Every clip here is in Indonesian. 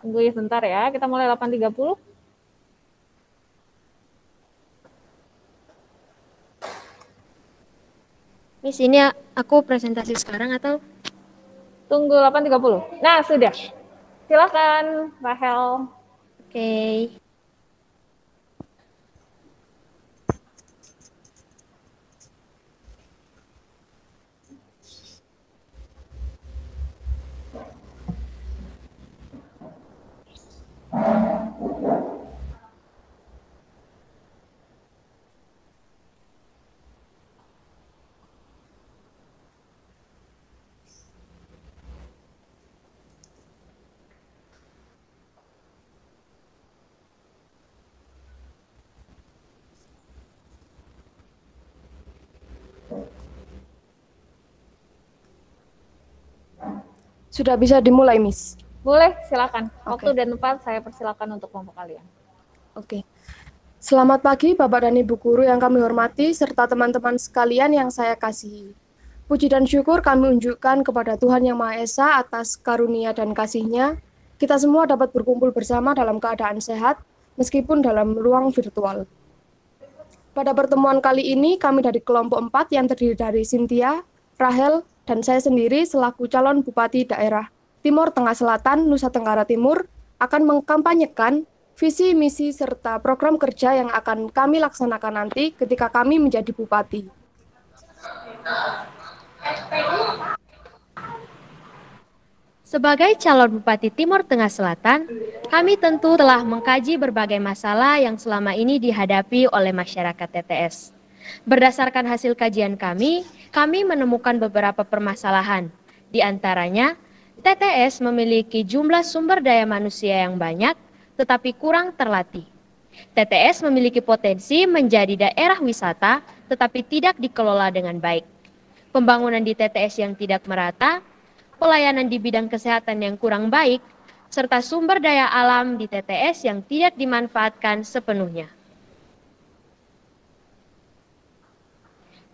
Tunggu ya sebentar ya, kita mulai 8.30. Miss, ini aku presentasi sekarang atau? Tunggu 8.30. Nah, sudah. Silakan, Rahel. Oke. Sudah bisa dimulai, Miss. Boleh, silakan. Oke. Waktu dan tempat saya persilakan untuk kelompok kalian. Oke. Selamat pagi Bapak dan Ibu guru yang kami hormati serta teman-teman sekalian yang saya kasihi. Puji dan syukur kami unjukkan kepada Tuhan Yang Maha Esa atas karunia dan kasih-Nya. Kita semua dapat berkumpul bersama dalam keadaan sehat meskipun dalam ruang virtual. Pada pertemuan kali ini kami dari kelompok 4 yang terdiri dari Cynthia, Rahel, dan saya sendiri selaku calon Bupati Daerah Timur Tengah Selatan, Nusa Tenggara Timur akan mengkampanyekan visi, misi, serta program kerja yang akan kami laksanakan nanti ketika kami menjadi Bupati. Sebagai calon Bupati Timur Tengah Selatan, kami tentu telah mengkaji berbagai masalah yang selama ini dihadapi oleh masyarakat TTS. Berdasarkan hasil kajian kami menemukan beberapa permasalahan. Di antaranya, TTS memiliki jumlah sumber daya manusia yang banyak, tetapi kurang terlatih. TTS memiliki potensi menjadi daerah wisata, tetapi tidak dikelola dengan baik. Pembangunan di TTS yang tidak merata, pelayanan di bidang kesehatan yang kurang baik, serta sumber daya alam di TTS yang tidak dimanfaatkan sepenuhnya.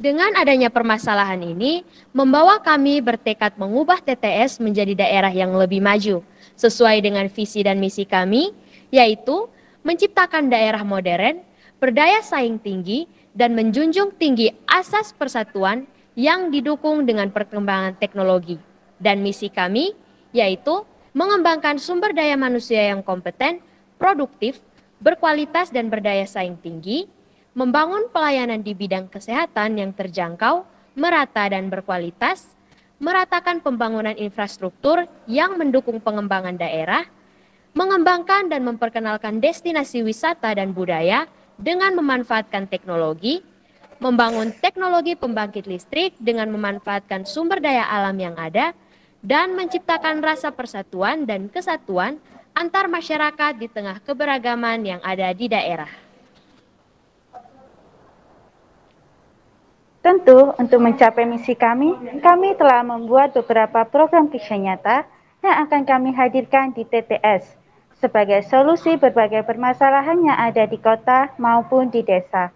Dengan adanya permasalahan ini, membawa kami bertekad mengubah TTS menjadi daerah yang lebih maju, sesuai dengan visi dan misi kami, yaitu menciptakan daerah modern, berdaya saing tinggi, dan menjunjung tinggi asas persatuan yang didukung dengan perkembangan teknologi. Dan misi kami, yaitu mengembangkan sumber daya manusia yang kompeten, produktif, berkualitas dan berdaya saing tinggi, membangun pelayanan di bidang kesehatan yang terjangkau, merata dan berkualitas, meratakan pembangunan infrastruktur yang mendukung pengembangan daerah, mengembangkan dan memperkenalkan destinasi wisata dan budaya dengan memanfaatkan teknologi, membangun teknologi pembangkit listrik dengan memanfaatkan sumber daya alam yang ada, dan menciptakan rasa persatuan dan kesatuan antar masyarakat di tengah keberagaman yang ada di daerah. Tentu, untuk mencapai misi kami telah membuat beberapa program kerja nyata yang akan kami hadirkan di TTS sebagai solusi berbagai permasalahan yang ada di kota maupun di desa,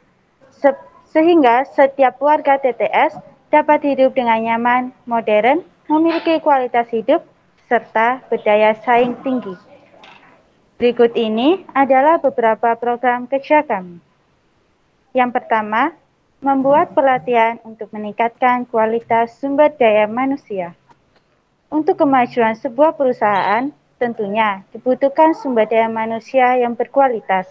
sehingga setiap warga TTS dapat hidup dengan nyaman, modern, memiliki kualitas hidup, serta berdaya saing tinggi. Berikut ini adalah beberapa program kerja kami. Yang pertama, membuat pelatihan untuk meningkatkan kualitas sumber daya manusia. Untuk kemajuan sebuah perusahaan, tentunya dibutuhkan sumber daya manusia yang berkualitas.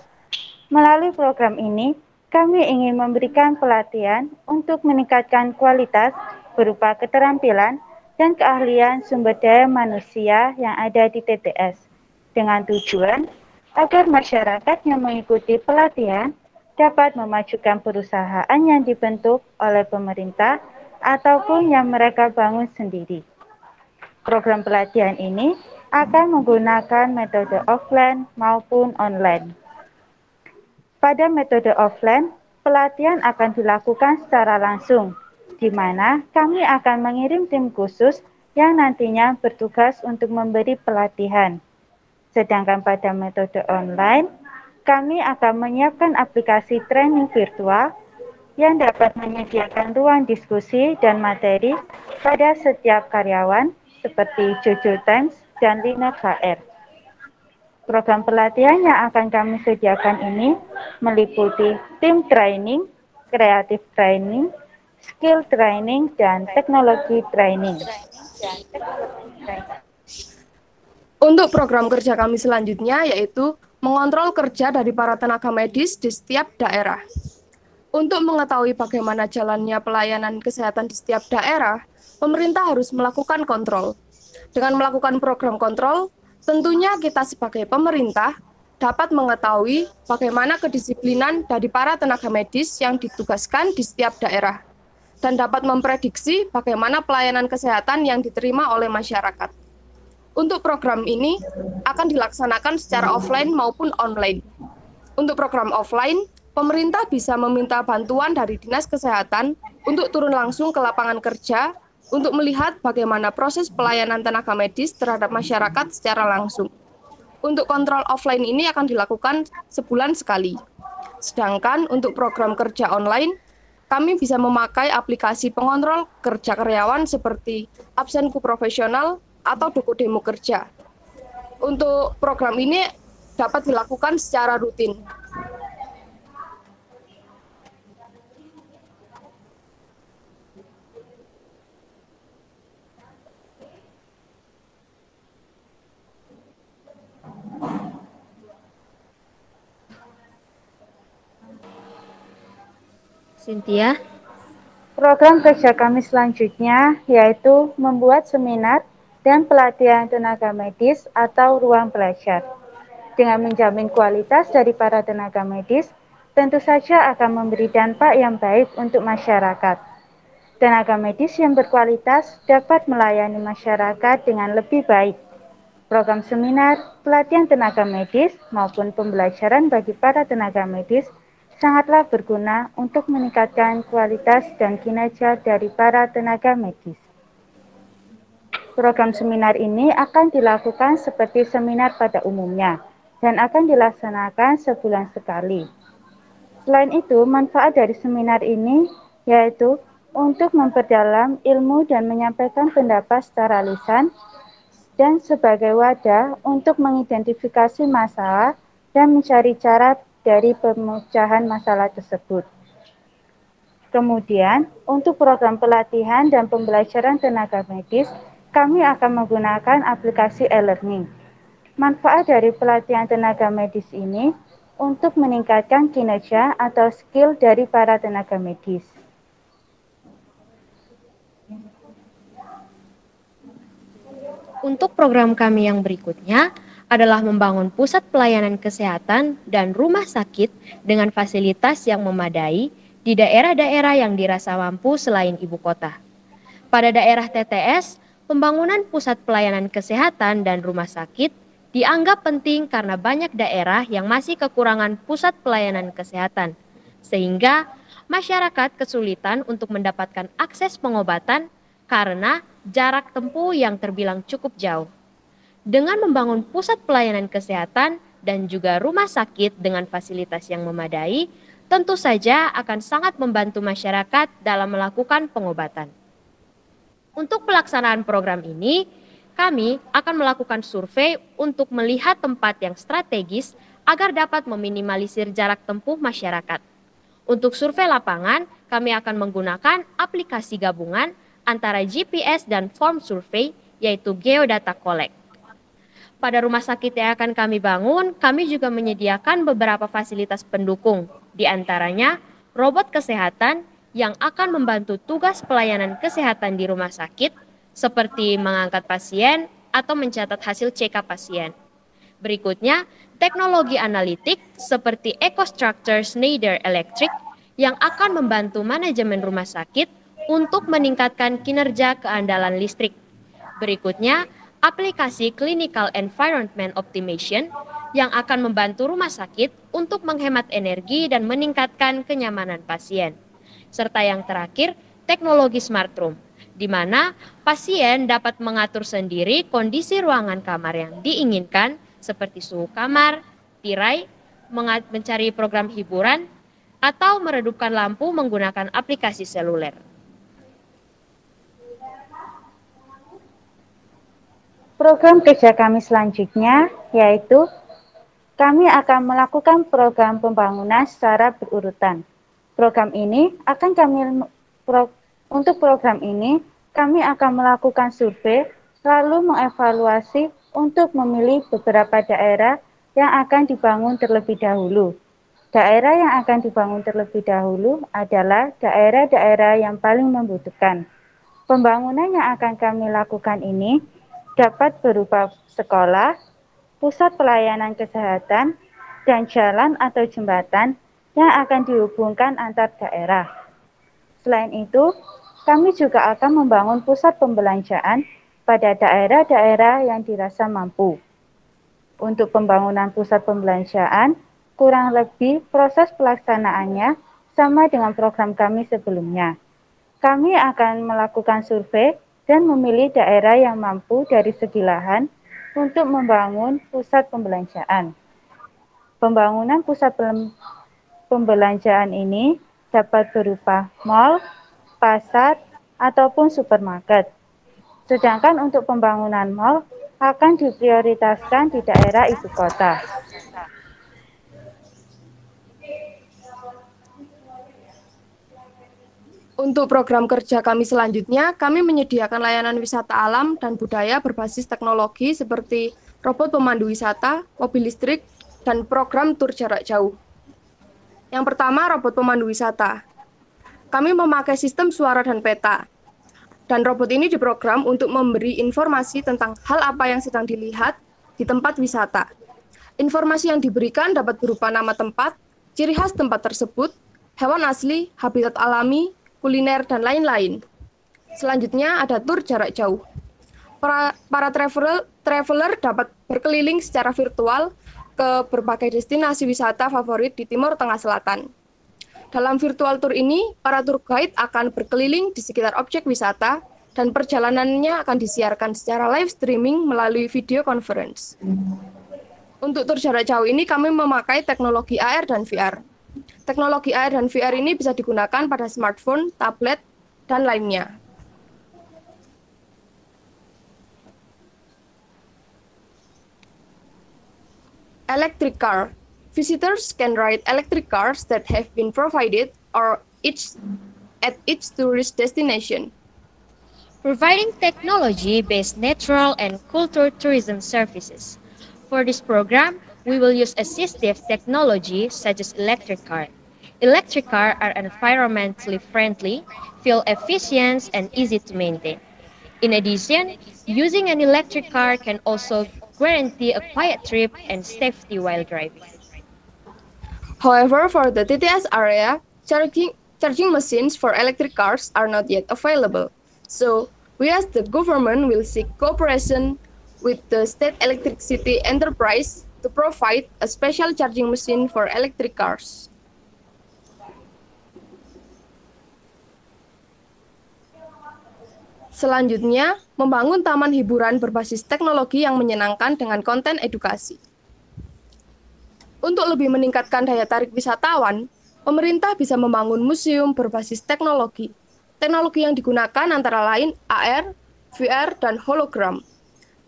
Melalui program ini, kami ingin memberikan pelatihan untuk meningkatkan kualitas berupa keterampilan dan keahlian sumber daya manusia yang ada di TTS, dengan tujuan agar masyarakat yang mengikuti pelatihan dapat memajukan perusahaan yang dibentuk oleh pemerintah ataupun yang mereka bangun sendiri. Program pelatihan ini akan menggunakan metode offline maupun online. Pada metode offline, pelatihan akan dilakukan secara langsung, di mana kami akan mengirim tim khusus yang nantinya bertugas untuk memberi pelatihan. Sedangkan pada metode online, kami akan menyiapkan aplikasi training virtual yang dapat menyediakan ruang diskusi dan materi pada setiap karyawan seperti Jojo Times dan Liner HR. Program pelatihan yang akan kami sediakan ini meliputi team training, creative training, skill training, dan teknologi training. Untuk program kerja kami selanjutnya yaitu mengontrol kerja dari para tenaga medis di setiap daerah. Untuk mengetahui bagaimana jalannya pelayanan kesehatan di setiap daerah, pemerintah harus melakukan kontrol. Dengan melakukan program kontrol, tentunya kita sebagai pemerintah dapat mengetahui bagaimana kedisiplinan dari para tenaga medis yang ditugaskan di setiap daerah dan dapat memprediksi bagaimana pelayanan kesehatan yang diterima oleh masyarakat. Untuk program ini akan dilaksanakan secara offline maupun online. Untuk program offline, pemerintah bisa meminta bantuan dari Dinas Kesehatan untuk turun langsung ke lapangan kerja untuk melihat bagaimana proses pelayanan tenaga medis terhadap masyarakat secara langsung. Untuk kontrol offline ini akan dilakukan sebulan sekali. Sedangkan untuk program kerja online, kami bisa memakai aplikasi pengontrol kerja karyawan seperti Absenku Profesional atau Dokudemo Kerja. Untuk program ini dapat dilakukan secara rutin. Cynthia, Program kerja kami selanjutnya yaitu membuat seminar dan pelatihan tenaga medis atau ruang belajar. Dengan menjamin kualitas dari para tenaga medis, tentu saja akan memberi dampak yang baik untuk masyarakat. Tenaga medis yang berkualitas dapat melayani masyarakat dengan lebih baik. Program seminar, pelatihan tenaga medis, maupun pembelajaran bagi para tenaga medis sangatlah berguna untuk meningkatkan kualitas dan kinerja dari para tenaga medis. Program seminar ini akan dilakukan seperti seminar pada umumnya dan akan dilaksanakan sebulan sekali. Selain itu, manfaat dari seminar ini yaitu untuk memperdalam ilmu dan menyampaikan pendapat secara lisan dan sebagai wadah untuk mengidentifikasi masalah dan mencari cara dari pemecahan masalah tersebut. Kemudian, untuk program pelatihan dan pembelajaran tenaga medis, kami akan menggunakan aplikasi e-learning. Manfaat dari pelatihan tenaga medis ini untuk meningkatkan kinerja atau skill dari para tenaga medis. untuk program kami yang berikutnya adalah membangun pusat pelayanan kesehatan dan rumah sakit dengan fasilitas yang memadai di daerah-daerah yang dirasa mampu selain ibu kota. Pada daerah TTS, pembangunan pusat pelayanan kesehatan dan rumah sakit dianggap penting karena banyak daerah yang masih kekurangan pusat pelayanan kesehatan, sehingga masyarakat kesulitan untuk mendapatkan akses pengobatan karena jarak tempuh yang terbilang cukup jauh. Dengan membangun pusat pelayanan kesehatan dan juga rumah sakit dengan fasilitas yang memadai, tentu saja akan sangat membantu masyarakat dalam melakukan pengobatan. Untuk pelaksanaan program ini, kami akan melakukan survei untuk melihat tempat yang strategis agar dapat meminimalisir jarak tempuh masyarakat. Untuk survei lapangan, kami akan menggunakan aplikasi gabungan antara GPS dan form survei, yaitu Geodata Collect. Pada rumah sakit yang akan kami bangun, kami juga menyediakan beberapa fasilitas pendukung, di antaranya robot kesehatan yang akan membantu tugas pelayanan kesehatan di rumah sakit, seperti mengangkat pasien atau mencatat hasil check-up pasien. Berikutnya, teknologi analitik seperti EcoStruxure Schneider Electric yang akan membantu manajemen rumah sakit untuk meningkatkan kinerja keandalan listrik. Berikutnya, aplikasi Clinical Environment Optimization yang akan membantu rumah sakit untuk menghemat energi dan meningkatkan kenyamanan pasien. Serta yang terakhir, teknologi Smart Room, di mana pasien dapat mengatur sendiri kondisi ruangan kamar yang diinginkan, seperti suhu kamar, tirai, mencari program hiburan, atau meredupkan lampu menggunakan aplikasi seluler. Program kerja kami selanjutnya yaitu kami akan melakukan program pembangunan secara berurutan. Untuk program ini, kami akan melakukan survei, lalu mengevaluasi untuk memilih beberapa daerah yang akan dibangun terlebih dahulu. Daerah yang akan dibangun terlebih dahulu adalah daerah-daerah yang paling membutuhkan. Pembangunan yang akan kami lakukan ini dapat berupa sekolah, pusat pelayanan kesehatan, dan jalan atau jembatan yang akan dihubungkan antar daerah. Selain itu, kami juga akan membangun pusat pembelanjaan pada daerah-daerah yang dirasa mampu. Untuk pembangunan pusat pembelanjaan, kurang lebih proses pelaksanaannya sama dengan program kami sebelumnya. Kami akan melakukan survei dan memilih daerah yang mampu dari segi lahan untuk membangun pusat pembelanjaan. Pembangunan pusat pembelanjaan ini dapat berupa mal, pasar, ataupun supermarket. Sedangkan untuk pembangunan mal akan diprioritaskan di daerah ibu kota. Untuk program kerja kami selanjutnya, kami menyediakan layanan wisata alam dan budaya berbasis teknologi seperti robot pemandu wisata, mobil listrik, dan program tur jarak jauh. Yang pertama, robot pemandu wisata. Kami memakai sistem suara dan peta. Dan robot ini diprogram untuk memberi informasi tentang hal apa yang sedang dilihat di tempat wisata. Informasi yang diberikan dapat berupa nama tempat, ciri khas tempat tersebut, hewan asli, habitat alami, kuliner, dan lain-lain. Selanjutnya ada tur jarak jauh. Para traveler dapat berkeliling secara virtual ke berbagai destinasi wisata favorit di Timur Tengah Selatan. Dalam virtual tour ini, para tour guide akan berkeliling di sekitar objek wisata dan perjalanannya akan disiarkan secara live streaming melalui video conference. Untuk tur jarak jauh ini kami memakai teknologi AR dan VR. Teknologi AR dan VR ini bisa digunakan pada smartphone, tablet, dan lainnya. Electric car. Visitors can ride electric cars that have been provided at each tourist destination. Providing technology-based natural and cultural tourism services. For this program, we will use assistive technology such as electric car. Electric cars are environmentally friendly, fuel efficient, and easy to maintain. In addition, using an electric car can also guarantee a quiet trip and safety while driving. However, for the TTS area, charging machines for electric cars are not yet available. So, we as the government will seek cooperation with the state electricity enterprise to provide a special charging machine for electric cars. Selanjutnya, membangun taman hiburan berbasis teknologi yang menyenangkan dengan konten edukasi. Untuk lebih meningkatkan daya tarik wisatawan, pemerintah bisa membangun museum berbasis teknologi. Teknologi yang digunakan antara lain AR, VR, dan hologram.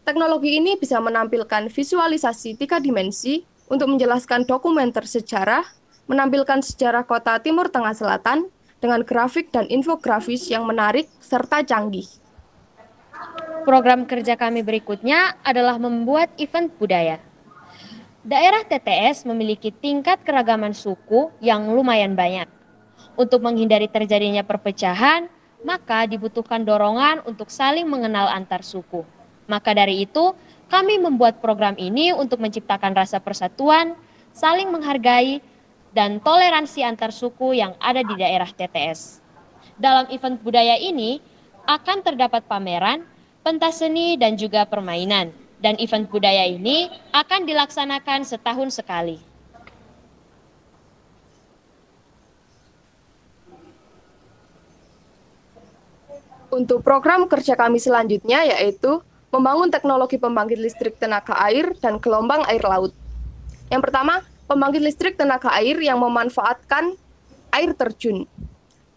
Teknologi ini bisa menampilkan visualisasi 3 dimensi untuk menjelaskan dokumenter sejarah, menampilkan sejarah kota Timur Tengah Selatan dengan grafik dan infografis yang menarik serta canggih. Program kerja kami berikutnya adalah membuat event budaya. Daerah TTS memiliki tingkat keragaman suku yang lumayan banyak. Untuk menghindari terjadinya perpecahan, maka dibutuhkan dorongan untuk saling mengenal antar suku. Maka dari itu, kami membuat program ini untuk menciptakan rasa persatuan, saling menghargai, dan toleransi antar suku yang ada di daerah TTS. Dalam event budaya ini, akan terdapat pameran, pentas seni, dan juga permainan. Dan event budaya ini akan dilaksanakan setahun sekali. Untuk program kerja kami selanjutnya yaitu membangun teknologi pembangkit listrik tenaga air dan gelombang air laut. Yang pertama, pembangkit listrik tenaga air yang memanfaatkan air terjun.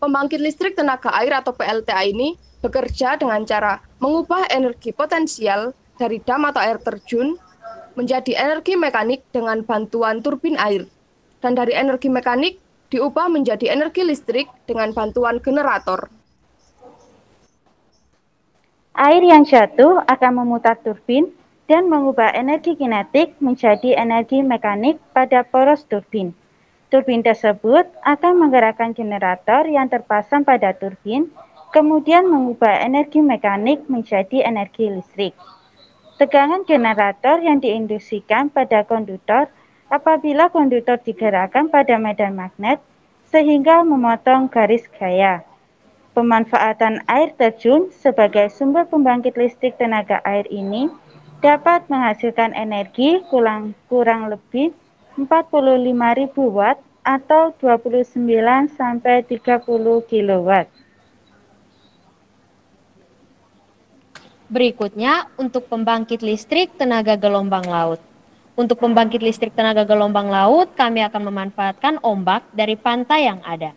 Pembangkit listrik tenaga air atau PLTA ini bekerja dengan cara mengubah energi potensial dari dam atau air terjun menjadi energi mekanik dengan bantuan turbin air. Dan dari energi mekanik diubah menjadi energi listrik dengan bantuan generator. Air yang jatuh akan memutar turbin dan mengubah energi kinetik menjadi energi mekanik pada poros turbin. Turbin tersebut akan menggerakkan generator yang terpasang pada turbin, kemudian mengubah energi mekanik menjadi energi listrik. Tegangan generator yang diinduksikan pada konduktor apabila konduktor digerakkan pada medan magnet sehingga memotong garis gaya. Pemanfaatan air terjun sebagai sumber pembangkit listrik tenaga air ini dapat menghasilkan energi kurang lebih 45.000 watt atau 29 sampai 30 kilowatt. Berikutnya, untuk pembangkit listrik tenaga gelombang laut. Untuk pembangkit listrik tenaga gelombang laut, kami akan memanfaatkan ombak dari pantai yang ada.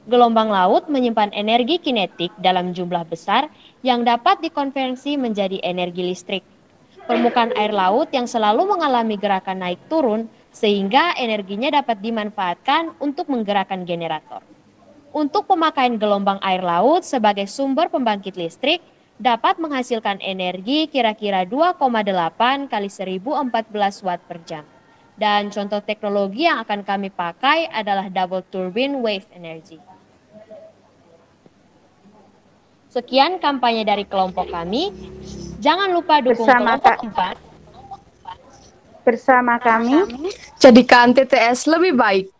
Gelombang laut menyimpan energi kinetik dalam jumlah besar yang dapat dikonversi menjadi energi listrik. Permukaan air laut yang selalu mengalami gerakan naik turun sehingga energinya dapat dimanfaatkan untuk menggerakkan generator. Untuk pemakaian gelombang air laut sebagai sumber pembangkit listrik dapat menghasilkan energi kira-kira 2,8 kali 1014 watt per jam. Dan contoh teknologi yang akan kami pakai adalah double turbine wave energy. Sekian kampanye dari kelompok kami. Jangan lupa dukung kelompok 4. Bersama kami, Jadikan TTS lebih baik.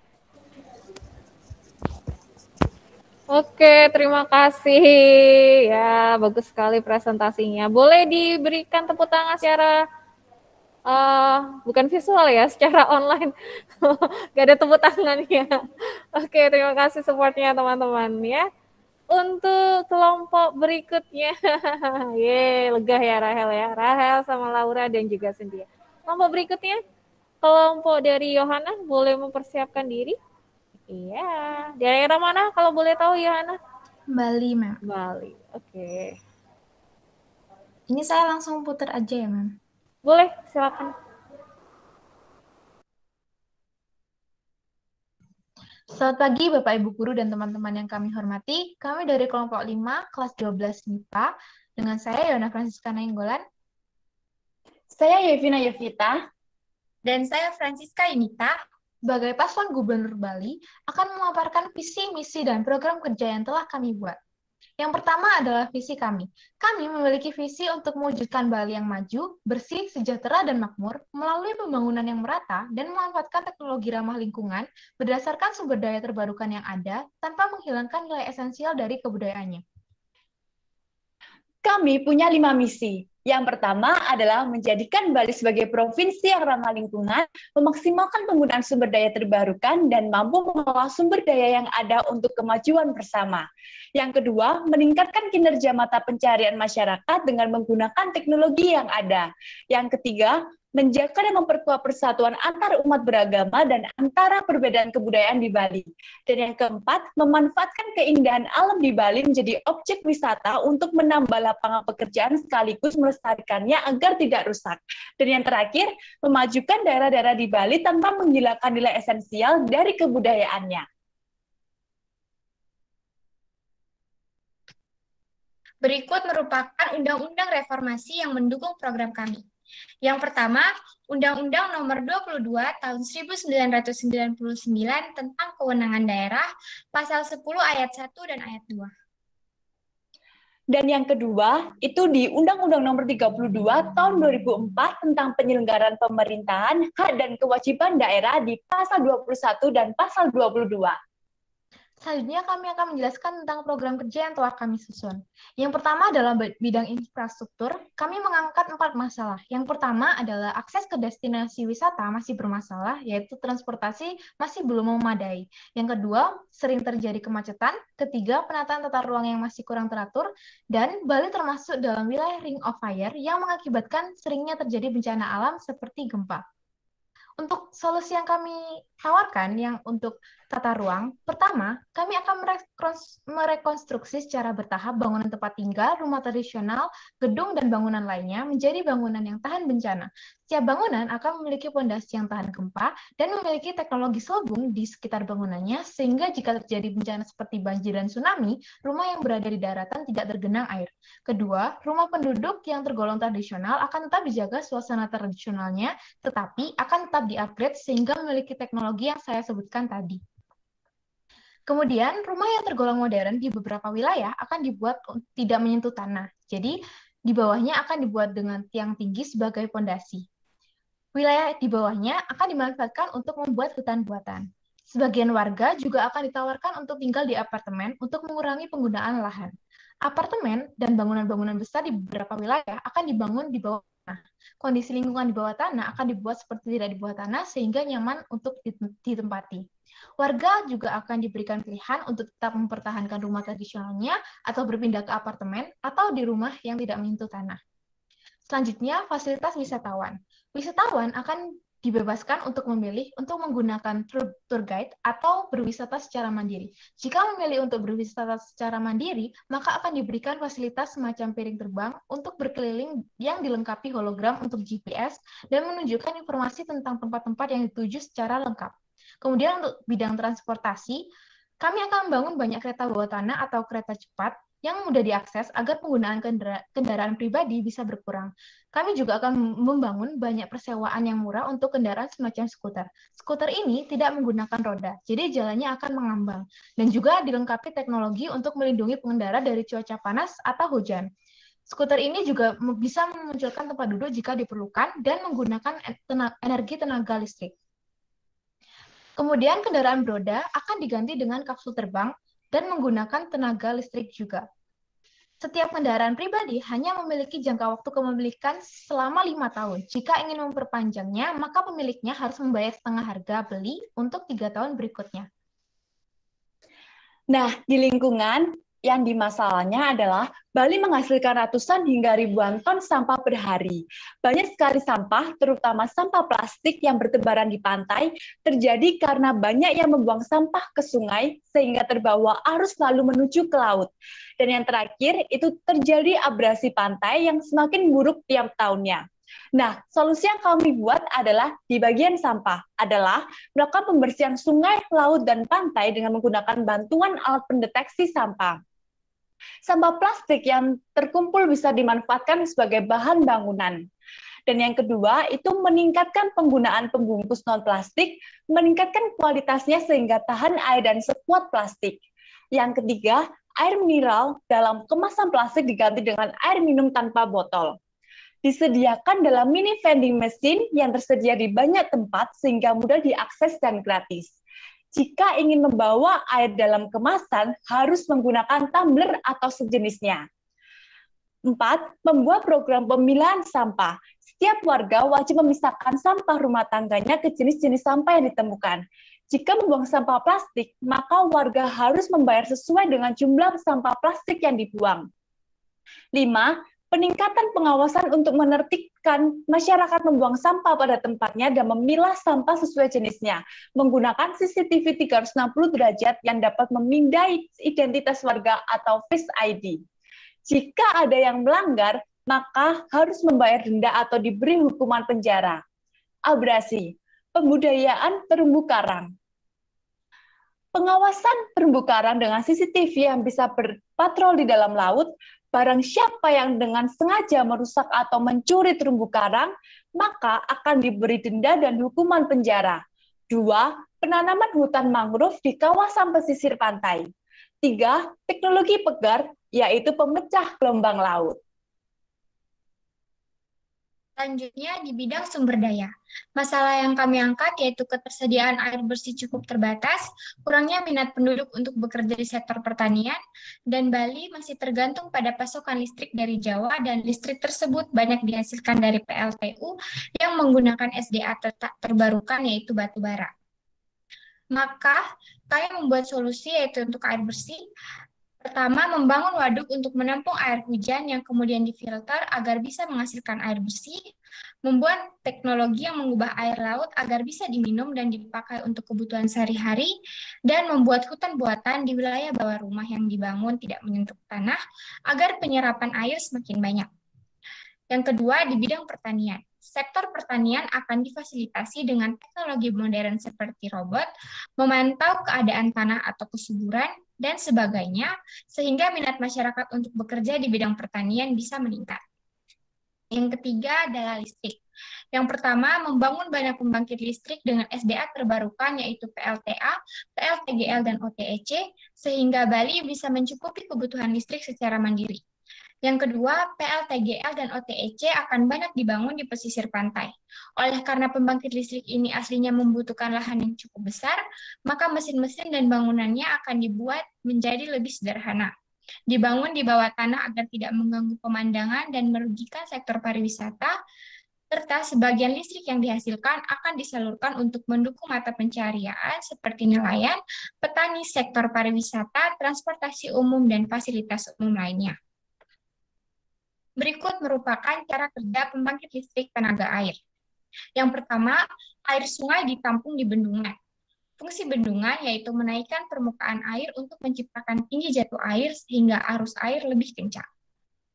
Oke, terima kasih. Ya, bagus sekali presentasinya. Boleh diberikan tepuk tangan secara bukan visual ya, secara online. Gak ada tepuk tangannya. Oke, terima kasih supportnya teman-teman ya. Untuk kelompok berikutnya, lega ya Rahel ya. Rahel sama Laura dan juga Cynthia. Kelompok berikutnya, kelompok dari Yohana boleh mempersiapkan diri. Iya, daerah mana kalau boleh tahu Yohana? Bali, Ma'am. Bali, oke. Ini saya langsung putar aja ya, Ma'am. Boleh, silakan. Selamat pagi Bapak Ibu Guru dan teman-teman yang kami hormati. Kami dari kelompok 5, kelas 12 MIPA. Dengan saya Yona Francisca Nainggolan. Saya Yevina Yevita. Dan saya Francisca Inita. Sebagai paslon Gubernur Bali, akan memaparkan visi, misi, dan program kerja yang telah kami buat. Yang pertama adalah visi kami. Kami memiliki visi untuk mewujudkan Bali yang maju, bersih, sejahtera, dan makmur melalui pembangunan yang merata dan memanfaatkan teknologi ramah lingkungan berdasarkan sumber daya terbarukan yang ada tanpa menghilangkan nilai esensial dari kebudayaannya. Kami punya 5 misi. Yang pertama adalah menjadikan Bali sebagai provinsi yang ramah lingkungan, memaksimalkan penggunaan sumber daya terbarukan, dan mampu mengolah sumber daya yang ada untuk kemajuan bersama. Yang kedua, meningkatkan kinerja mata pencarian masyarakat dengan menggunakan teknologi yang ada. Yang ketiga, menjaga dan memperkuat persatuan antar umat beragama dan antara perbedaan kebudayaan di Bali. Dan yang keempat, memanfaatkan keindahan alam di Bali menjadi objek wisata untuk menambah lapangan pekerjaan sekaligus melestarikannya agar tidak rusak. Dan yang terakhir, memajukan daerah-daerah di Bali tanpa menghilangkan nilai esensial dari kebudayaannya. Berikut merupakan undang-undang reformasi yang mendukung program kami. Yang pertama, Undang-Undang Nomor 22 Tahun 1999 tentang Kewenangan Daerah, Pasal 10 Ayat 1 dan Ayat 2. Dan yang kedua, itu di Undang-Undang Nomor 32 Tahun 2004 tentang penyelenggaraan pemerintahan, hak dan kewajiban daerah di Pasal 21 dan Pasal 22. Selanjutnya kami akan menjelaskan tentang program kerja yang telah kami susun. Yang pertama adalah bidang infrastruktur. Kami mengangkat 4 masalah. Yang pertama adalah akses ke destinasi wisata masih bermasalah, yaitu transportasi masih belum memadai. Yang kedua, sering terjadi kemacetan. Ketiga, penataan tata ruang yang masih kurang teratur. Dan Bali termasuk dalam wilayah Ring of Fire yang mengakibatkan seringnya terjadi bencana alam seperti gempa. Untuk solusi yang kami tawarkan yang untuk tata ruang, pertama, kami akan merekonstruksi secara bertahap bangunan tempat tinggal, rumah tradisional, gedung, dan bangunan lainnya menjadi bangunan yang tahan bencana. Setiap bangunan akan memiliki fondasi yang tahan gempa dan memiliki teknologi selubung di sekitar bangunannya, sehingga jika terjadi bencana seperti banjir dan tsunami, rumah yang berada di daratan tidak tergenang air. Kedua, rumah penduduk yang tergolong tradisional akan tetap dijaga suasana tradisionalnya, tetapi akan tetap di-upgrade sehingga memiliki teknologi yang saya sebutkan tadi. Kemudian, rumah yang tergolong modern di beberapa wilayah akan dibuat tidak menyentuh tanah. Jadi, di bawahnya akan dibuat dengan tiang tinggi sebagai fondasi. Wilayah di bawahnya akan dimanfaatkan untuk membuat hutan buatan. Sebagian warga juga akan ditawarkan untuk tinggal di apartemen untuk mengurangi penggunaan lahan. Apartemen dan bangunan-bangunan besar di beberapa wilayah akan dibangun di bawah tanah. Kondisi lingkungan di bawah tanah akan dibuat seperti tidak di bawah tanah sehingga nyaman untuk ditempati. Warga juga akan diberikan pilihan untuk tetap mempertahankan rumah tradisionalnya atau berpindah ke apartemen atau di rumah yang tidak menyentuh tanah. Selanjutnya, fasilitas wisatawan. Wisatawan akan dibebaskan untuk memilih untuk menggunakan tour guide atau berwisata secara mandiri. Jika memilih untuk berwisata secara mandiri, maka akan diberikan fasilitas semacam piring terbang untuk berkeliling yang dilengkapi hologram untuk GPS dan menunjukkan informasi tentang tempat-tempat yang dituju secara lengkap. Kemudian untuk bidang transportasi, kami akan membangun banyak kereta bawah tanah atau kereta cepat yang mudah diakses agar penggunaan kendaraan pribadi bisa berkurang. Kami juga akan membangun banyak persewaan yang murah untuk kendaraan semacam skuter. Skuter ini tidak menggunakan roda, jadi jalannya akan mengambang. Dan juga dilengkapi teknologi untuk melindungi pengendara dari cuaca panas atau hujan. Skuter ini juga bisa memunculkan tempat duduk jika diperlukan dan menggunakan energi tenaga listrik. Kemudian kendaraan beroda akan diganti dengan kapsul terbang dan menggunakan tenaga listrik juga. Setiap kendaraan pribadi hanya memiliki jangka waktu kepemilikan selama 5 tahun. Jika ingin memperpanjangnya, maka pemiliknya harus membayar setengah harga beli untuk 3 tahun berikutnya. Nah, di lingkungan yang dimasalahnya adalah Bali menghasilkan ratusan hingga ribuan ton sampah per hari. Banyak sekali sampah, terutama sampah plastik yang bertebaran di pantai, terjadi karena banyak yang membuang sampah ke sungai sehingga terbawa arus lalu menuju ke laut. Dan yang terakhir, itu terjadi abrasi pantai yang semakin buruk tiap tahunnya. Nah, solusi yang kami buat adalah di bagian sampah, adalah melakukan pembersihan sungai, laut, dan pantai dengan menggunakan bantuan alat pendeteksi sampah. Sampah plastik yang terkumpul bisa dimanfaatkan sebagai bahan bangunan. Dan yang kedua, itu meningkatkan penggunaan pembungkus non-plastik, meningkatkan kualitasnya sehingga tahan air dan sekuat plastik. Yang ketiga, air mineral dalam kemasan plastik diganti dengan air minum tanpa botol. Disediakan dalam mini vending machine yang tersedia di banyak tempat sehingga mudah diakses dan gratis. Jika ingin membawa air dalam kemasan, harus menggunakan tumbler atau sejenisnya. 4. Membuat program pemilahan sampah. Setiap warga wajib memisahkan sampah rumah tangganya ke jenis-jenis sampah yang ditemukan. Jika membuang sampah plastik, maka warga harus membayar sesuai dengan jumlah sampah plastik yang dibuang. 5. Peningkatan pengawasan untuk menertibkan masyarakat membuang sampah pada tempatnya dan memilah sampah sesuai jenisnya, menggunakan CCTV 360 derajat yang dapat memindai identitas warga atau Face ID. Jika ada yang melanggar, maka harus membayar denda atau diberi hukuman penjara. Abrasi, pembudayaan terumbu karang. Pengawasan terumbu karang dengan CCTV yang bisa berpatroli di dalam laut. Barang siapa yang dengan sengaja merusak atau mencuri terumbu karang, maka akan diberi denda dan hukuman penjara. 2. Penanaman hutan mangrove di kawasan pesisir pantai. 3. Teknologi pegar, yaitu pemecah gelombang laut. Selanjutnya di bidang sumber daya. Masalah yang kami angkat yaitu ketersediaan air bersih cukup terbatas, kurangnya minat penduduk untuk bekerja di sektor pertanian, dan Bali masih tergantung pada pasokan listrik dari Jawa dan listrik tersebut banyak dihasilkan dari PLTU yang menggunakan SDA terbarukan yaitu batu bara. Maka kami membuat solusi yaitu untuk air bersih. Pertama, membangun waduk untuk menampung air hujan yang kemudian difilter agar bisa menghasilkan air bersih. membuat teknologi yang mengubah air laut agar bisa diminum dan dipakai untuk kebutuhan sehari-hari, dan membuat hutan buatan di wilayah bawah rumah yang dibangun tidak menyentuh tanah agar penyerapan air semakin banyak. Yang kedua, di bidang pertanian. Sektor pertanian akan difasilitasi dengan teknologi modern seperti robot, memantau keadaan tanah atau kesuburan, dan sebagainya, sehingga minat masyarakat untuk bekerja di bidang pertanian bisa meningkat. Yang ketiga adalah listrik. Yang pertama, membangun banyak pembangkit listrik dengan SDA terbarukan, yaitu PLTA, PLTGL, dan OTEC, sehingga Bali bisa mencukupi kebutuhan listrik secara mandiri. Yang kedua, PLTGL dan OTEC akan banyak dibangun di pesisir pantai. Oleh karena pembangkit listrik ini aslinya membutuhkan lahan yang cukup besar, maka mesin-mesin dan bangunannya akan dibuat menjadi lebih sederhana. Dibangun di bawah tanah agar tidak mengganggu pemandangan dan merugikan sektor pariwisata, serta sebagian listrik yang dihasilkan akan disalurkan untuk mendukung mata pencaharian seperti nelayan, petani, sektor pariwisata, transportasi umum, dan fasilitas umum lainnya. Berikut merupakan cara kerja pembangkit listrik tenaga air. Yang pertama, air sungai ditampung di bendungan. Fungsi bendungan yaitu menaikkan permukaan air untuk menciptakan tinggi jatuh air sehingga arus air lebih kencang.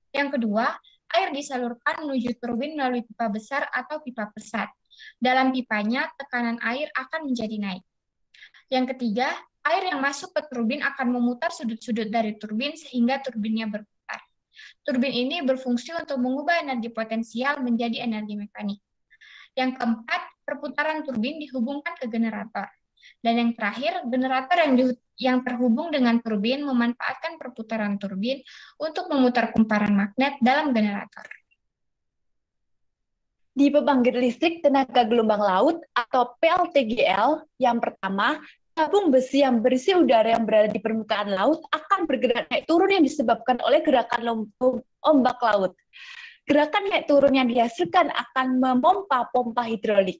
Yang kedua, air disalurkan menuju turbin melalui pipa besar atau pipa pesat. Dalam pipanya, tekanan air akan menjadi naik. Yang ketiga, air yang masuk ke turbin akan memutar sudut-sudut dari turbin sehingga turbinnya berputar. Turbin ini berfungsi untuk mengubah energi potensial menjadi energi mekanik. Yang keempat, perputaran turbin dihubungkan ke generator. Dan yang terakhir, generator yang terhubung dengan turbin memanfaatkan perputaran turbin untuk memutar kumparan magnet dalam generator. Di pembangkit listrik tenaga gelombang laut atau PLTGL, yang pertama, tabung besi yang berisi udara yang berada di permukaan laut akan bergerak naik turun yang disebabkan oleh gerakan ombak laut. Gerakan naik turun yang dihasilkan akan memompa pompa hidrolik.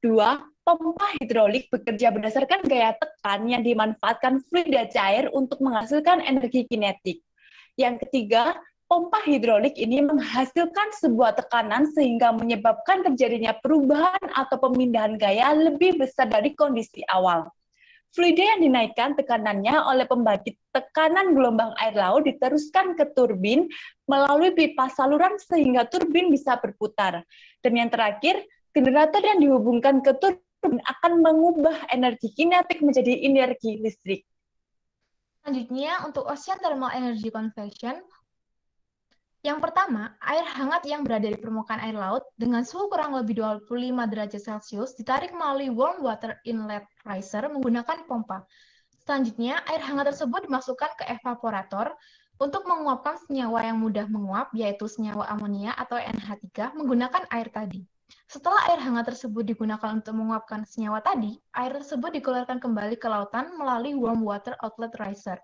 Dua, pompa hidrolik bekerja berdasarkan gaya tekan yang dimanfaatkan fluida cair untuk menghasilkan energi kinetik. Yang ketiga, pompa hidrolik ini menghasilkan sebuah tekanan sehingga menyebabkan terjadinya perubahan atau pemindahan gaya lebih besar dari kondisi awal. Fluida yang dinaikkan tekanannya oleh pembangkit tekanan gelombang air laut diteruskan ke turbin melalui pipa saluran sehingga turbin bisa berputar. Dan yang terakhir, generator yang dihubungkan ke turbin akan mengubah energi kinetik menjadi energi listrik. Selanjutnya, untuk Ocean Thermal Energy Conversion, yang pertama, air hangat yang berada di permukaan air laut dengan suhu kurang lebih 25 derajat Celcius ditarik melalui warm water inlet riser menggunakan pompa. Selanjutnya, air hangat tersebut dimasukkan ke evaporator untuk menguapkan senyawa yang mudah menguap, yaitu senyawa amonia atau NH3 menggunakan air tadi. Setelah air hangat tersebut digunakan untuk menguapkan senyawa tadi, air tersebut dikeluarkan kembali ke lautan melalui warm water outlet riser.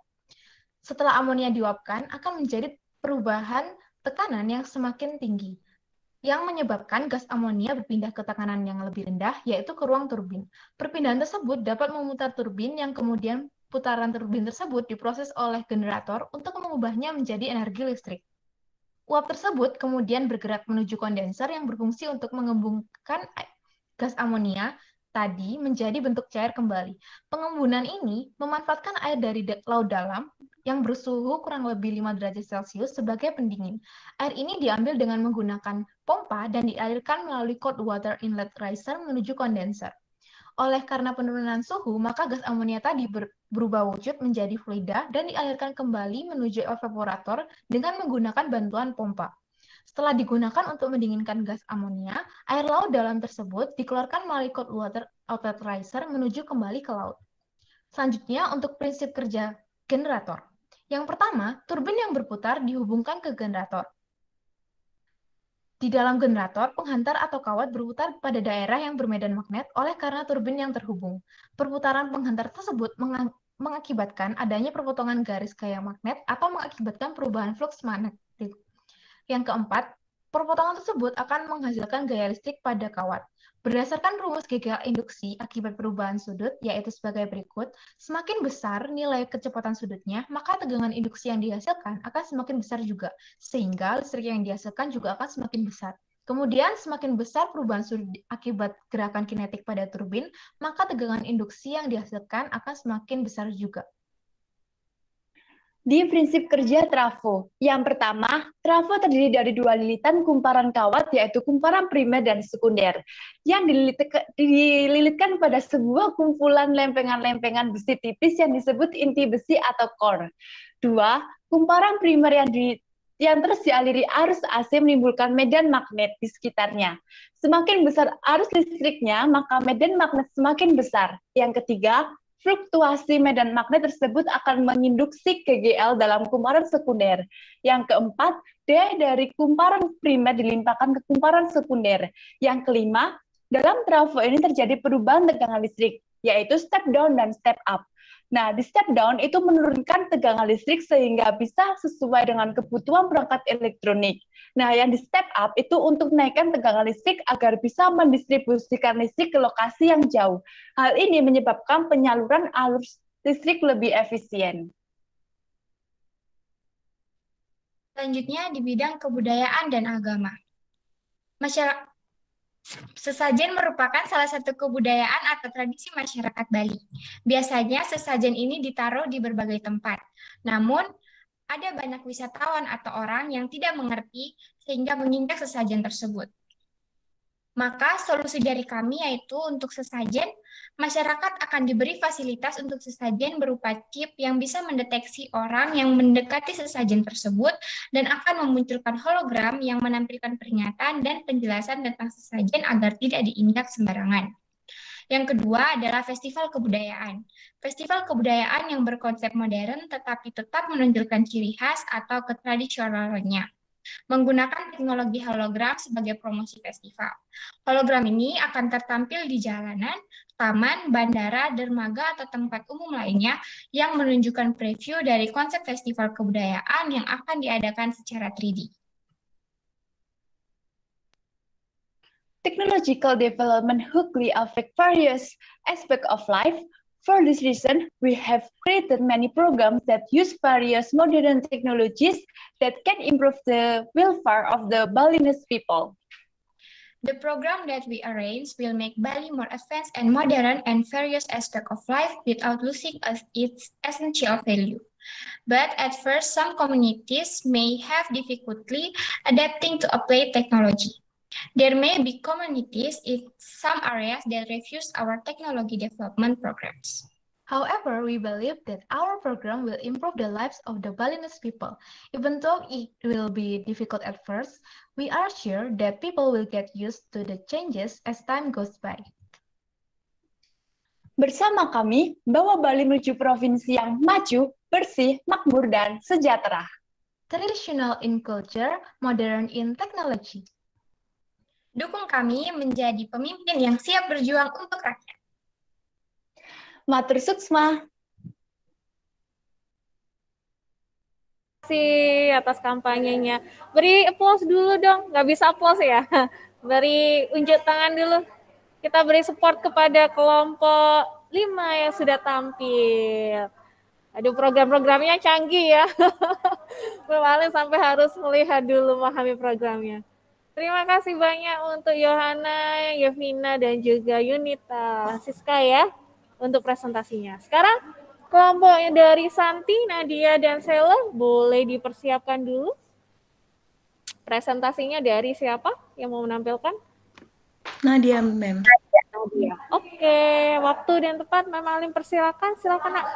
Setelah amonia diuapkan, akan menjadi perubahan tekanan yang semakin tinggi, yang menyebabkan gas amonia berpindah ke tekanan yang lebih rendah, yaitu ke ruang turbin. Perpindahan tersebut dapat memutar turbin yang kemudian putaran turbin tersebut diproses oleh generator untuk mengubahnya menjadi energi listrik. Uap tersebut kemudian bergerak menuju kondenser yang berfungsi untuk mengembungkan gas amonia tadi menjadi bentuk cair kembali. Pengembunan ini memanfaatkan air dari laut dalam yang bersuhu kurang lebih 5 derajat Celcius sebagai pendingin. Air ini diambil dengan menggunakan pompa dan dialirkan melalui cold water inlet riser menuju kondenser. Oleh karena penurunan suhu, maka gas amonia tadi berubah wujud menjadi fluida dan dialirkan kembali menuju evaporator dengan menggunakan bantuan pompa. Setelah digunakan untuk mendinginkan gas amonia, air laut dalam tersebut dikeluarkan melalui cold water outlet riser menuju kembali ke laut. Selanjutnya, untuk prinsip kerja generator. Yang pertama, turbin yang berputar dihubungkan ke generator. Di dalam generator, penghantar atau kawat berputar pada daerah yang bermedan magnet oleh karena turbin yang terhubung. Perputaran penghantar tersebut mengakibatkan adanya perpotongan garis gaya magnet atau mengakibatkan perubahan flux magnetik. Yang keempat, perpotongan tersebut akan menghasilkan gaya listrik pada kawat. Berdasarkan rumus Kegel induksi akibat perubahan sudut, yaitu sebagai berikut, semakin besar nilai kecepatan sudutnya, maka tegangan induksi yang dihasilkan akan semakin besar juga, sehingga listrik yang dihasilkan juga akan semakin besar. Kemudian semakin besar perubahan suhu akibat gerakan kinetik pada turbin, maka tegangan induksi yang dihasilkan akan semakin besar juga. Di prinsip kerja trafo, yang pertama, trafo terdiri dari dua lilitan kumparan kawat, yaitu kumparan primer dan sekunder, yang dililitkan pada sebuah kumpulan lempengan-lempengan besi tipis yang disebut inti besi atau core. Dua, kumparan primer yang terus dialiri arus AC menimbulkan medan magnet di sekitarnya. Semakin besar arus listriknya, maka medan magnet semakin besar. Yang ketiga, fluktuasi medan magnet tersebut akan menginduksi KGL dalam kumparan sekunder. Yang keempat, D dari kumparan primer dilimpahkan ke kumparan sekunder. Yang kelima, dalam trafo ini terjadi perubahan tegangan listrik, yaitu step down dan step up. Nah, di step down itu menurunkan tegangan listrik sehingga bisa sesuai dengan kebutuhan perangkat elektronik. Nah, yang di step up itu untuk menaikkan tegangan listrik agar bisa mendistribusikan listrik ke lokasi yang jauh. Hal ini menyebabkan penyaluran arus listrik lebih efisien. Selanjutnya di bidang kebudayaan dan agama. Sesajen merupakan salah satu kebudayaan atau tradisi masyarakat Bali. Biasanya sesajen ini ditaruh di berbagai tempat. Namun, ada banyak wisatawan atau orang yang tidak mengerti sehingga menginjak sesajen tersebut. Maka solusi dari kami yaitu untuk sesajen, masyarakat akan diberi fasilitas untuk sesajen berupa chip yang bisa mendeteksi orang yang mendekati sesajen tersebut dan akan memunculkan hologram yang menampilkan peringatan dan penjelasan tentang sesajen agar tidak diinjak sembarangan. Yang kedua adalah festival kebudayaan. Festival kebudayaan yang berkonsep modern tetapi tetap menunjukkan ciri khas atau ketradisionalannya, menggunakan teknologi hologram sebagai promosi festival. Hologram ini akan tertampil di jalanan, taman, bandara, dermaga, atau tempat umum lainnya yang menunjukkan preview dari konsep festival kebudayaan yang akan diadakan secara 3D. Technological development hugely affect various aspects of life. For this reason, we have created many programs that use various modern technologies that can improve the welfare of the Balinese people. The program that we arrange will make Bali more advanced and modern and various aspects of life without losing its essential value. But at first, some communities may have difficulty adapting to apply technology. There may be communities in some areas that refuse our technology development programs. However, we believe that our program will improve the lives of the Balinese people. Even though it will be difficult at first, we are sure that people will get used to the changes as time goes by. Bersama kami, bawa Bali menuju provinsi yang maju, bersih, makmur, dan sejahtera. Traditional in culture, modern in technology. Dukung kami menjadi pemimpin yang siap berjuang untuk rakyat. Matur suksma. Terima kasih atas kampanyenya. Beri applause dulu dong. Nggak bisa applause ya. Beri unjuk tangan dulu. Kita beri support kepada kelompok 5 yang sudah tampil. Aduh, program-programnya canggih ya. Paling sampai harus melihat dulu, memahami programnya. Terima kasih banyak untuk Yohana, Yevina, dan juga Yunita Siska ya untuk presentasinya. Sekarang kelompoknya dari Santi, Nadia, dan Sela boleh dipersiapkan dulu. Presentasinya dari siapa yang mau menampilkan? Nadia, Mem. Nadia. Oke, waktu dan tempat Mem Alim persilakan. Silakan, Nak.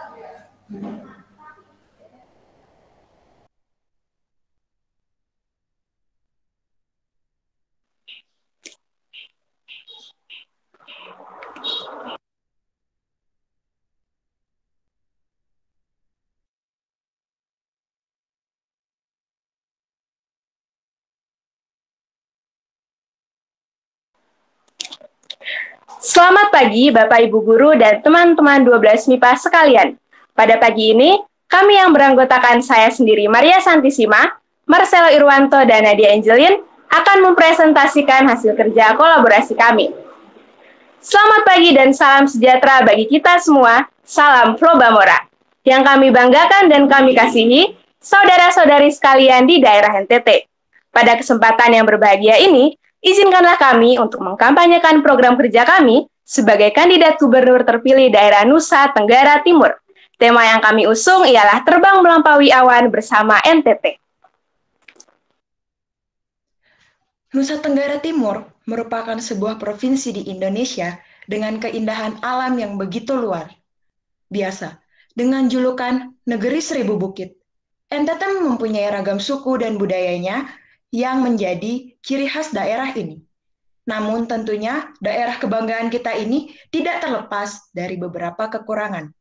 Selamat pagi Bapak Ibu Guru dan teman-teman 12 MIPA sekalian. Pada pagi ini, kami yang beranggotakan saya sendiri Maria Santisima, Marcelo Irwanto, dan Nadia Angelin akan mempresentasikan hasil kerja kolaborasi kami. Selamat pagi dan salam sejahtera bagi kita semua, salam Flobamora. Yang kami banggakan dan kami kasihi, saudara-saudari sekalian di daerah NTT. Pada kesempatan yang berbahagia ini, izinkanlah kami untuk mengkampanyekan program kerja kami sebagai kandidat gubernur terpilih daerah Nusa Tenggara Timur. Tema yang kami usung ialah terbang melampaui awan bersama NTT. Nusa Tenggara Timur merupakan sebuah provinsi di Indonesia dengan keindahan alam yang begitu luar biasa. Dengan julukan Negeri Seribu Bukit, NTT mempunyai ragam suku dan budayanya yang menjadi ciri khas daerah ini. Namun tentunya daerah kebanggaan kita ini tidak terlepas dari beberapa kekurangan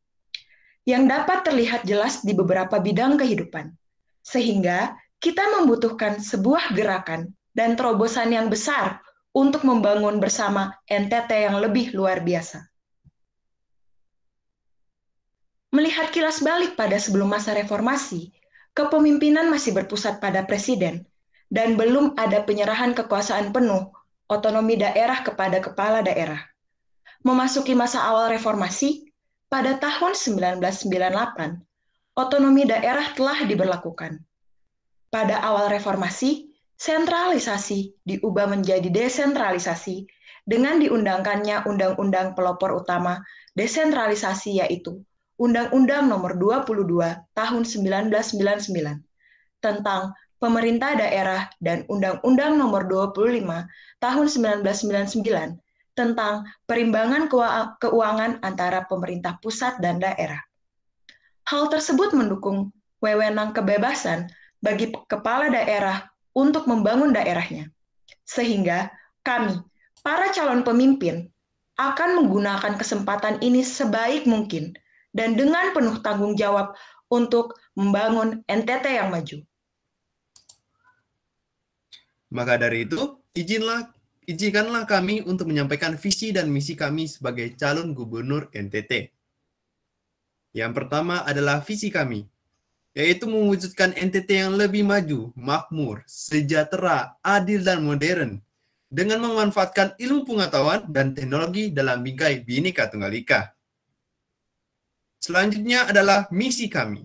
yang dapat terlihat jelas di beberapa bidang kehidupan. Sehingga kita membutuhkan sebuah gerakan dan terobosan yang besar untuk membangun bersama NTT yang lebih luar biasa. Melihat kilas balik pada sebelum masa reformasi, kepemimpinan masih berpusat pada presiden dan belum ada penyerahan kekuasaan penuh otonomi daerah kepada kepala daerah. Memasuki masa awal reformasi, pada tahun 1998, otonomi daerah telah diberlakukan. Pada awal reformasi, sentralisasi diubah menjadi desentralisasi dengan diundangkannya Undang-Undang Pelopor Utama Desentralisasi, yaitu Undang-Undang Nomor 22 Tahun 1999 tentang Pemerintah Daerah dan Undang-Undang Nomor 25 Tahun 1999 tentang perimbangan keuangan antara pemerintah pusat dan daerah. Hal tersebut mendukung wewenang kebebasan bagi kepala daerah untuk membangun daerahnya. Sehingga kami, para calon pemimpin, akan menggunakan kesempatan ini sebaik mungkin dan dengan penuh tanggung jawab untuk membangun NTT yang maju. Maka dari itu, izinkanlah kami untuk menyampaikan visi dan misi kami sebagai calon gubernur NTT. Yang pertama adalah visi kami, yaitu mewujudkan NTT yang lebih maju, makmur, sejahtera, adil, dan modern, dengan memanfaatkan ilmu pengetahuan dan teknologi dalam bingkai Bhinneka Tunggal Ika. Selanjutnya adalah misi kami.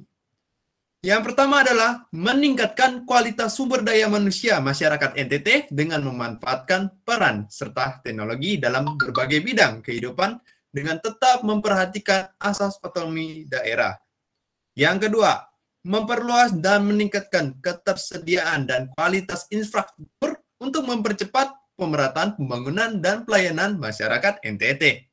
Yang pertama adalah meningkatkan kualitas sumber daya manusia masyarakat NTT dengan memanfaatkan peran serta teknologi dalam berbagai bidang kehidupan dengan tetap memperhatikan asas otonomi daerah. Yang kedua, memperluas dan meningkatkan ketersediaan dan kualitas infrastruktur untuk mempercepat pemerataan pembangunan dan pelayanan masyarakat NTT.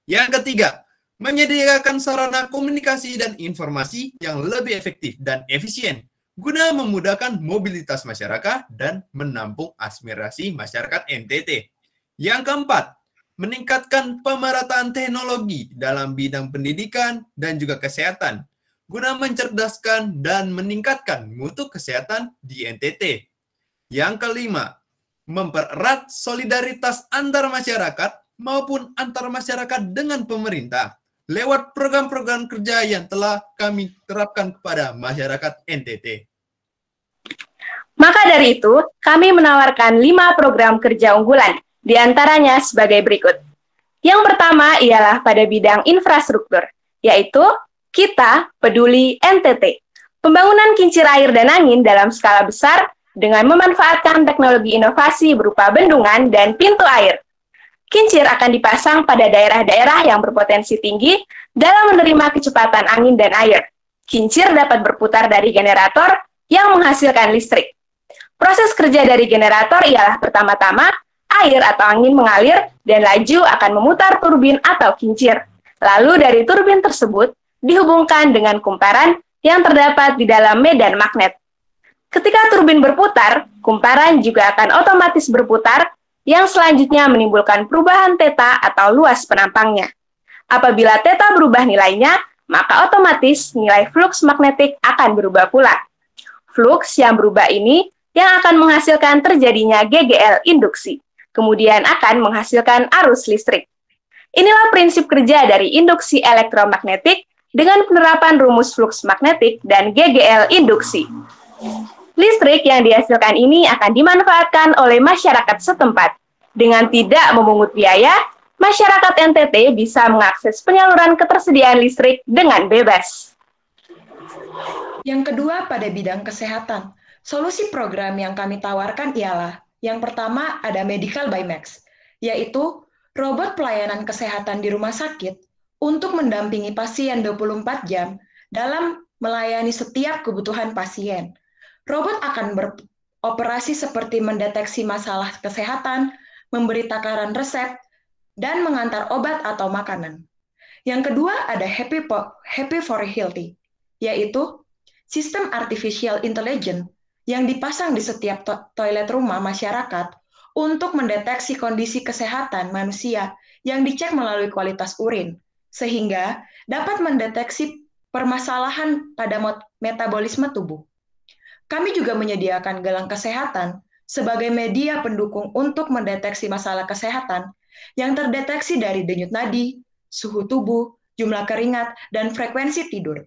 Yang ketiga, menyediakan sarana komunikasi dan informasi yang lebih efektif dan efisien guna memudahkan mobilitas masyarakat dan menampung aspirasi masyarakat NTT. Yang keempat, meningkatkan pemerataan teknologi dalam bidang pendidikan dan juga kesehatan guna mencerdaskan dan meningkatkan mutu kesehatan di NTT. Yang kelima, mempererat solidaritas antar masyarakat maupun antar masyarakat dengan pemerintah lewat program-program kerja yang telah kami terapkan kepada masyarakat NTT. Maka dari itu, kami menawarkan 5 program kerja unggulan, di antaranya sebagai berikut. Yang pertama ialah pada bidang infrastruktur, yaitu Kita Peduli NTT. Pembangunan kincir air dan angin dalam skala besar dengan memanfaatkan teknologi inovasi berupa bendungan dan pintu air. Kincir akan dipasang pada daerah-daerah yang berpotensi tinggi dalam menerima kecepatan angin dan air. Kincir dapat berputar dari generator yang menghasilkan listrik. Proses kerja dari generator ialah pertama-tama air atau angin mengalir dan laju akan memutar turbin atau kincir. Lalu dari turbin tersebut dihubungkan dengan kumparan yang terdapat di dalam medan magnet. Ketika turbin berputar, kumparan juga akan otomatis berputar yang selanjutnya menimbulkan perubahan theta atau luas penampangnya. Apabila theta berubah nilainya, maka otomatis nilai flux magnetik akan berubah pula. Flux yang berubah ini yang akan menghasilkan terjadinya GGL induksi, kemudian akan menghasilkan arus listrik. Inilah prinsip kerja dari induksi elektromagnetik dengan penerapan rumus flux magnetik dan GGL induksi. Listrik yang dihasilkan ini akan dimanfaatkan oleh masyarakat setempat. Dengan tidak memungut biaya, masyarakat NTT bisa mengakses penyaluran ketersediaan listrik dengan bebas. Yang kedua, pada bidang kesehatan, solusi program yang kami tawarkan ialah Yang pertama ada Medical by Max, yaitu robot pelayanan kesehatan di rumah sakit untuk mendampingi pasien 24 jam dalam melayani setiap kebutuhan pasien. Robot akan beroperasi seperti mendeteksi masalah kesehatan, memberi takaran resep, dan mengantar obat atau makanan. Yang kedua ada Happy for Healthy, yaitu sistem artificial intelligence yang dipasang di setiap toilet rumah masyarakat untuk mendeteksi kondisi kesehatan manusia yang dicek melalui kualitas urin, sehingga dapat mendeteksi permasalahan pada metabolisme tubuh. Kami juga menyediakan gelang kesehatan sebagai media pendukung untuk mendeteksi masalah kesehatan yang terdeteksi dari denyut nadi, suhu tubuh, jumlah keringat, dan frekuensi tidur.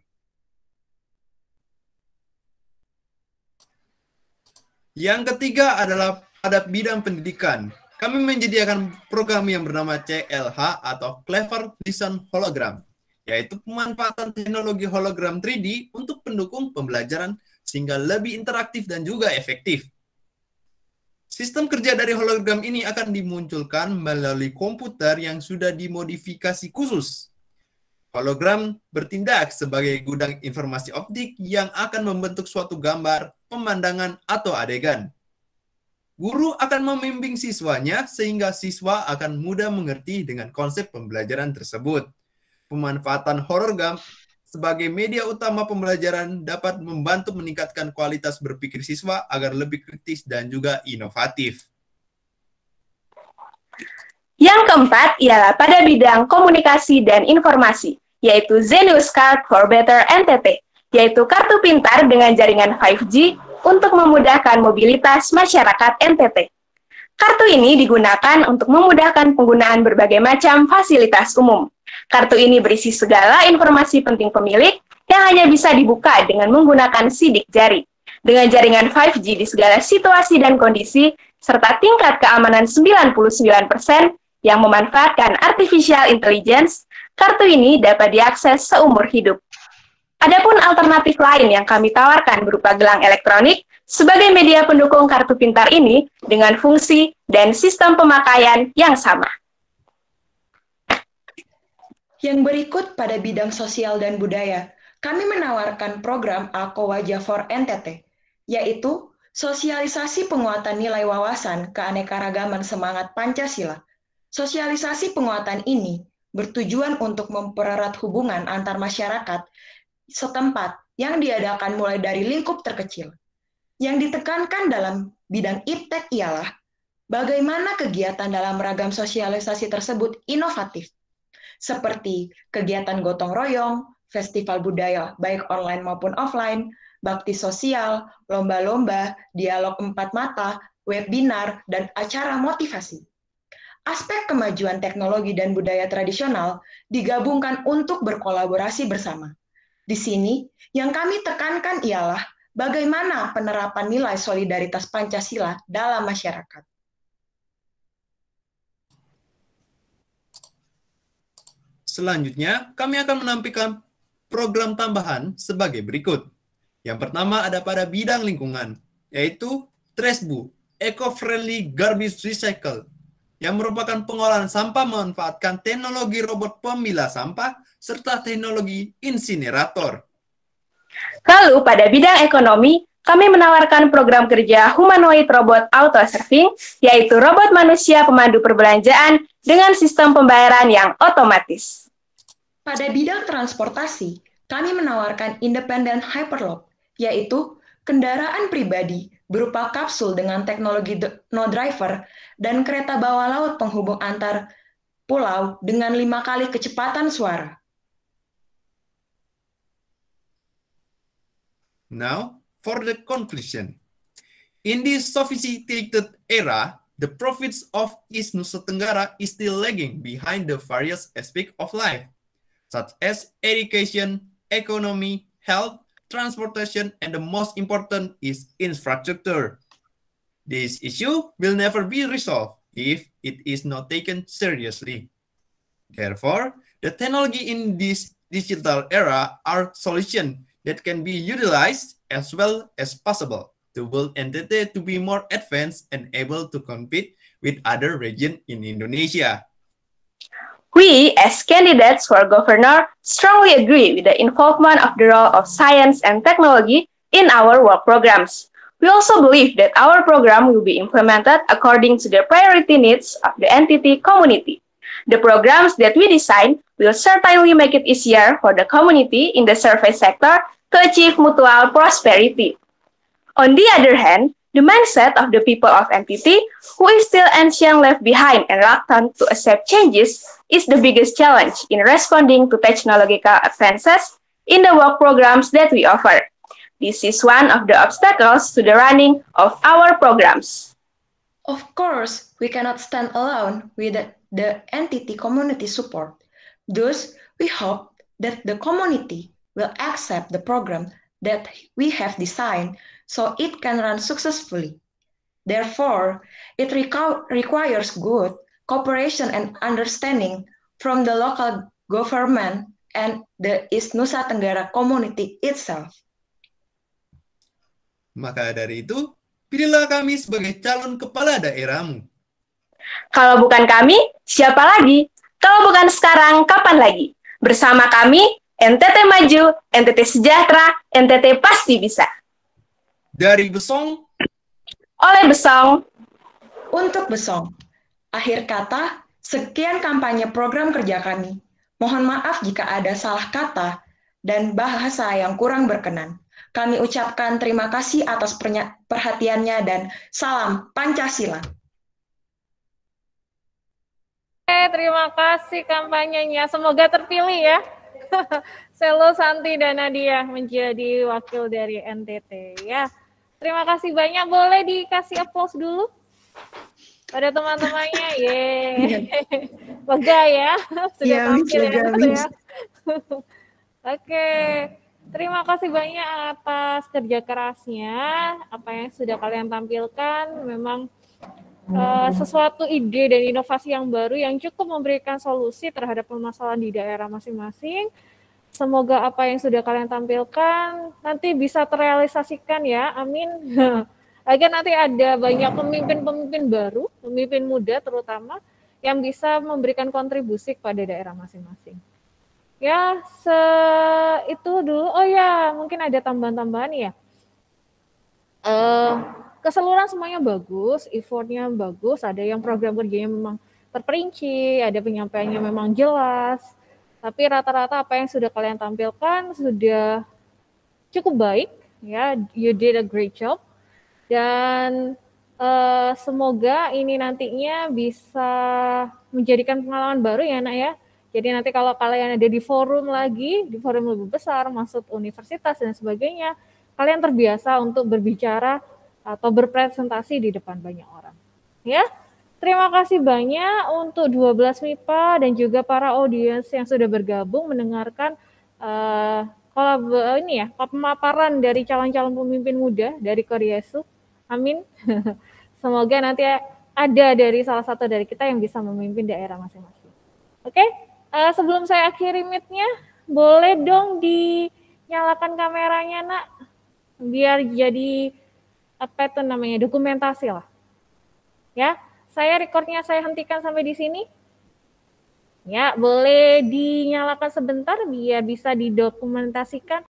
Yang ketiga adalah pada bidang pendidikan. Kami menyediakan program yang bernama CLH atau Clever Listen Hologram, yaitu pemanfaatan teknologi hologram 3D untuk pendukung pembelajaran sehingga lebih interaktif dan juga efektif. Sistem kerja dari hologram ini akan dimunculkan melalui komputer yang sudah dimodifikasi khusus. Hologram bertindak sebagai gudang informasi optik yang akan membentuk suatu gambar, pemandangan, atau adegan. Guru akan membimbing siswanya sehingga siswa akan mudah mengerti dengan konsep pembelajaran tersebut. Pemanfaatan hologram sebagai media utama pembelajaran dapat membantu meningkatkan kualitas berpikir siswa agar lebih kritis dan juga inovatif. Yang keempat ialah pada bidang komunikasi dan informasi, yaitu Zenius Card for Better NTT, yaitu kartu pintar dengan jaringan 5G untuk memudahkan mobilitas masyarakat NTT. Kartu ini digunakan untuk memudahkan penggunaan berbagai macam fasilitas umum. Kartu ini berisi segala informasi penting pemilik yang hanya bisa dibuka dengan menggunakan sidik jari. Dengan jaringan 5G di segala situasi dan kondisi, serta tingkat keamanan 99% yang memanfaatkan artificial intelligence, kartu ini dapat diakses seumur hidup. Adapun alternatif lain yang kami tawarkan berupa gelang elektronik sebagai media pendukung kartu pintar ini dengan fungsi dan sistem pemakaian yang sama. Yang berikut pada bidang sosial dan budaya, kami menawarkan program Aku Wajah for NTT, yaitu sosialisasi penguatan nilai wawasan keanekaragaman semangat Pancasila. Sosialisasi penguatan ini bertujuan untuk mempererat hubungan antar masyarakat setempat yang diadakan mulai dari lingkup terkecil. Yang ditekankan dalam bidang iptek ialah bagaimana kegiatan dalam ragam sosialisasi tersebut inovatif, seperti kegiatan gotong royong, festival budaya baik online maupun offline, bakti sosial, lomba-lomba, dialog empat mata, webinar, dan acara motivasi. Aspek kemajuan teknologi dan budaya tradisional digabungkan untuk berkolaborasi bersama. Di sini, yang kami tekankan ialah bagaimana penerapan nilai solidaritas Pancasila dalam masyarakat. Selanjutnya, kami akan menampilkan program tambahan sebagai berikut. Yang pertama ada pada bidang lingkungan, yaitu Tresbu, Eco-Friendly Garbage Recycle, yang merupakan pengolahan sampah memanfaatkan teknologi robot pemilah sampah serta teknologi insinerator. Lalu pada bidang ekonomi, kami menawarkan program kerja humanoid robot auto serving, yaitu robot manusia pemandu perbelanjaan dengan sistem pembayaran yang otomatis. Pada bidang transportasi, kami menawarkan independent hyperloop, yaitu kendaraan pribadi berupa kapsul dengan teknologi no driver dan kereta bawah laut penghubung antar pulau dengan 5 kali kecepatan suara. Now, for the conclusion. In this sophisticated era, the profits of East Nusa Tenggara is still lagging behind the various aspects of life, such as education, economy, health, transportation, and the most important is infrastructure. This issue will never be resolved if it is not taken seriously. Therefore, the technology in this digital era are solutions that can be utilized as well as possible. to build NTT to be more advanced and able to compete with other regions in Indonesia. We, as candidates for governor, strongly agree with the involvement of the role of science and technology in our work programs. We also believe that our program will be implemented according to the priority needs of the NTT community. The programs that we design will certainly make it easier for the community in the service sector to achieve mutual prosperity. On the other hand, the mindset of the people of NTT, who is still ancient, left behind, and reluctant to accept changes, is the biggest challenge in responding to technological advances in the work programs that we offer. This is one of the obstacles to the running of our programs. Of course, we cannot stand alone with the NTT community support. Thus, we hope that the community will accept the program that we have designed so it can run successfully. Therefore, it requires good cooperation and understanding from the local government and the East Nusa Tenggara community itself. Maka dari itu, pilihlah kami sebagai calon kepala daerahmu. Kalau bukan kami, siapa lagi? Kalau bukan sekarang, kapan lagi? Bersama kami, NTT Maju, NTT Sejahtera, NTT pasti bisa. Dari Besong, oleh Besong, untuk Besong. Akhir kata, sekian kampanye program kerja kami. Mohon maaf jika ada salah kata dan bahasa yang kurang berkenan. Kami ucapkan terima kasih atas perhatiannya dan salam Pancasila. Terima kasih kampanyenya. Semoga terpilih ya. Selo, Santi, dan Nadia menjadi wakil dari NTT ya. Terima kasih banyak. Boleh dikasih applause dulu pada teman-temannya. Lega ya. Sudah tampil ya. Oke. Terima kasih banyak atas kerja kerasnya. Apa yang sudah kalian tampilkan memang sesuatu ide dan inovasi yang baru yang cukup memberikan solusi terhadap permasalahan di daerah masing-masing. Semoga apa yang sudah kalian tampilkan nanti bisa terrealisasikan ya, amin. Agar nanti ada banyak pemimpin-pemimpin baru, pemimpin muda terutama, yang bisa memberikan kontribusi kepada daerah masing-masing. Ya, itu dulu. Oh ya, mungkin ada tambahan-tambahan ya. Keseluruhan semuanya bagus, effortnya bagus, ada yang program kerjanya memang terperinci, ada penyampaiannya memang jelas, tapi rata-rata apa yang sudah kalian tampilkan sudah cukup baik, ya, you did a great job, dan semoga ini nantinya bisa menjadikan pengalaman baru ya nak ya. Jadi nanti kalau kalian ada di forum lagi, di forum lebih besar, masuk universitas dan sebagainya, kalian terbiasa untuk berbicara atau berpresentasi di depan banyak orang. Ya, terima kasih banyak untuk 12 MIPA dan juga para audiens yang sudah bergabung mendengarkan pemaparan dari calon-calon pemimpin muda dari Koryesu. Amin. Semoga nanti ada dari salah satu dari kita yang bisa memimpin daerah masing-masing. Oke, sebelum saya akhiri meet-nya, boleh dong dinyalakan kameranya nak, biar jadi apa itu namanya, dokumentasi lah. Ya, saya recordnya saya hentikan sampai di sini. Ya, boleh dinyalakan sebentar biar bisa didokumentasikan.